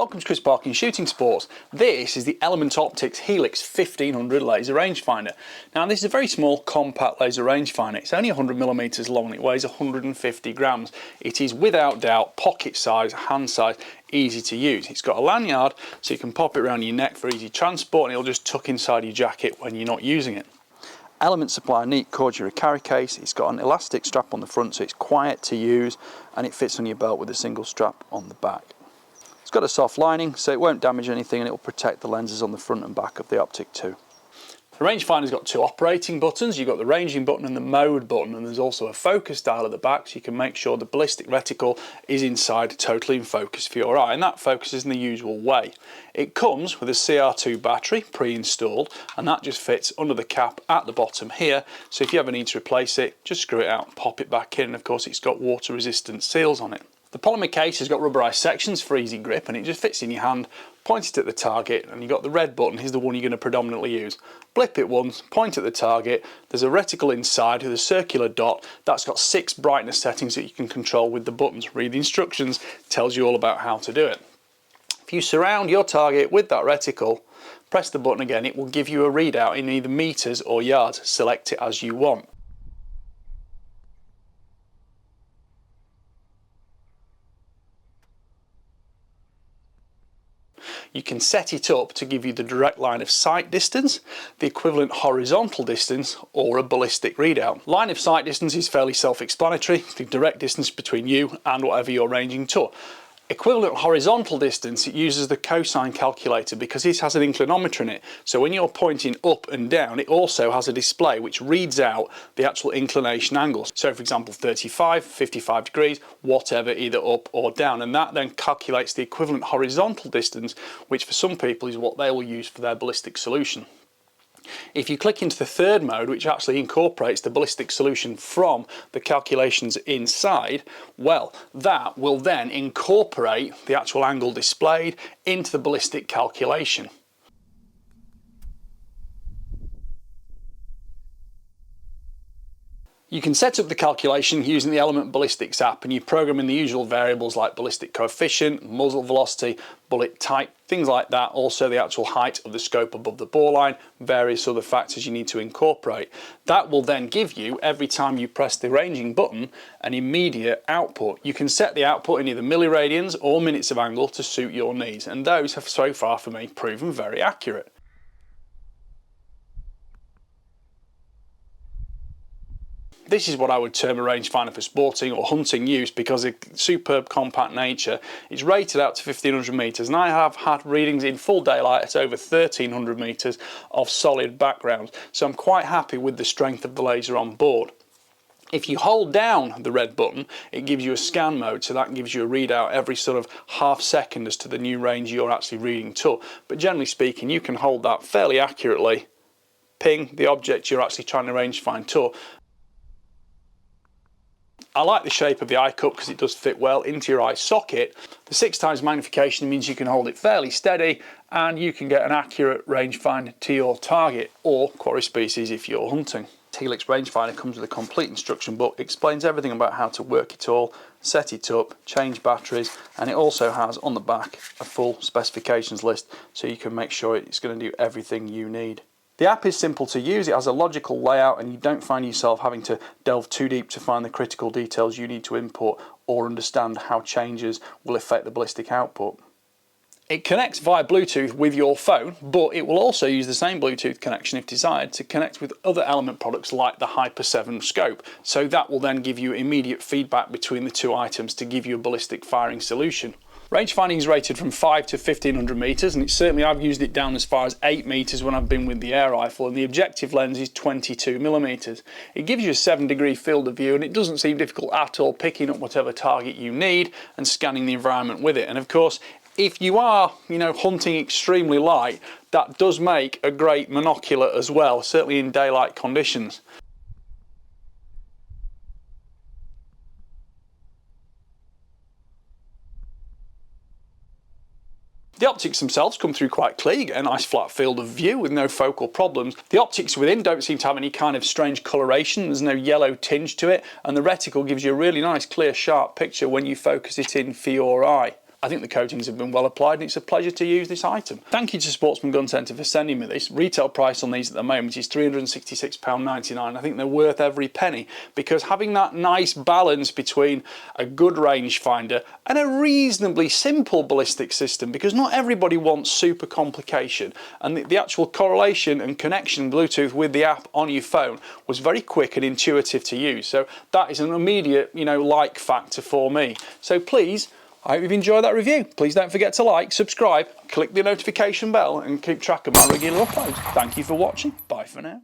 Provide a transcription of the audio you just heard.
Welcome to Chris Parkin Shooting Sports. This is the Element Optics Helix 1500 laser rangefinder. Now this is a very small compact laser rangefinder. It's only 100mm long and it weighs 150 grams. It is without doubt pocket size, hand size, easy to use. It's got a lanyard so you can pop it around your neck for easy transport and it'll just tuck inside your jacket when you're not using it. Element supply a neat Cordura carry case. It's got an elastic strap on the front so it's quiet to use and it fits on your belt with a single strap on the back. It's got a soft lining so it won't damage anything and it will protect the lenses on the front and back of the optic too. The rangefinder's got two operating buttons. You've got the ranging button and the mode button, and there's also a focus dial at the back so you can make sure the ballistic reticle is inside totally in focus for your eye, and that focuses in the usual way. It comes with a CR2 battery pre-installed and that just fits under the cap at the bottom here, so if you ever need to replace it just screw it out and pop it back in, and of course it's got water resistant seals on it. The polymer case has got rubberized sections for easy grip and it just fits in your hand, point it at the target, and you've got the red button. Here's the one you're going to predominantly use. Blip it once, point at the target, there's a reticle inside with a circular dot that's got 6 brightness settings that you can control with the buttons. Read the instructions, tells you all about how to do it. If you surround your target with that reticle, press the button again, it will give you a readout in either meters or yards. Select it as you want. You can set it up to give you the direct line of sight distance, the equivalent horizontal distance, or a ballistic readout. Line of sight distance is fairly self-explanatory, the direct distance between you and whatever you're ranging to. Equivalent horizontal distance, it uses the cosine calculator because it has an inclinometer in it. So when you're pointing up and down, it also has a display which reads out the actual inclination angles. So for example 35, 55 degrees, whatever, either up or down. And that then calculates the equivalent horizontal distance, which for some people is what they will use for their ballistic solution. If you click into the third mode, which actually incorporates the ballistic solution from the calculations inside, well, that will then incorporate the actual angle displayed into the ballistic calculation. You can set up the calculation using the Element Ballistics app and you program in the usual variables like ballistic coefficient, muzzle velocity, bullet type, things like that, also the actual height of the scope above the bore line, various other factors you need to incorporate. That will then give you, every time you press the ranging button, an immediate output. You can set the output in either milliradians or minutes of angle to suit your needs, and those have so far for me proven very accurate. This is what I would term a rangefinder for sporting or hunting use because of its superb compact nature. It's rated out to 1500 meters and I have had readings in full daylight at over 1300 meters of solid background. So I'm quite happy with the strength of the laser on board. If you hold down the red button, it gives you a scan mode, so that gives you a readout every sort of half second as to the new range you're actually reading to. But generally speaking, you can hold that fairly accurately, ping the object you're actually trying to range find to. I like the shape of the eye cup because it does fit well into your eye socket. The 6x magnification means you can hold it fairly steady and you can get an accurate rangefinder to your target or quarry species if you're hunting. Helix rangefinder comes with a complete instruction book, explains everything about how to work it all, set it up, change batteries, and it also has on the back a full specifications list so you can make sure it's going to do everything you need. The app is simple to use, it has a logical layout and you don't find yourself having to delve too deep to find the critical details you need to import or understand how changes will affect the ballistic output. It connects via Bluetooth with your phone, but it will also use the same Bluetooth connection if desired to connect with other Element products like the Hyper 7 scope. So that will then give you immediate feedback between the two items to give you a ballistic firing solution. Rangefinding is rated from 5 to 1500 meters and I've used it down as far as 8 meters when I've been with the air rifle, and the objective lens is 22mm. It gives you a 7-degree field of view and it doesn't seem difficult at all picking up whatever target you need and scanning the environment with it. And of course, if you are, hunting extremely light, that does make a great monocular as well, certainly in daylight conditions. The optics themselves come through quite clear, you get a nice flat field of view with no focal problems. The optics within don't seem to have any kind of strange coloration, there's no yellow tinge to it, and the reticle gives you a really nice clear sharp picture when you focus it in for your eye. I think the coatings have been well applied and it's a pleasure to use this item. Thank you to Sportsman Gun Centre for sending me this. Retail price on these at the moment is £366.99. I think they're worth every penny because having that nice balance between a good rangefinder and a reasonably simple ballistic system, because not everybody wants super complication, and the actual correlation and connection Bluetooth with the app on your phone was very quick and intuitive to use. So that is an immediate, like factor for me. So please, I hope you've enjoyed that review. Please don't forget to like, subscribe, click the notification bell and keep track of my regular uploads. Thank you for watching. Bye for now.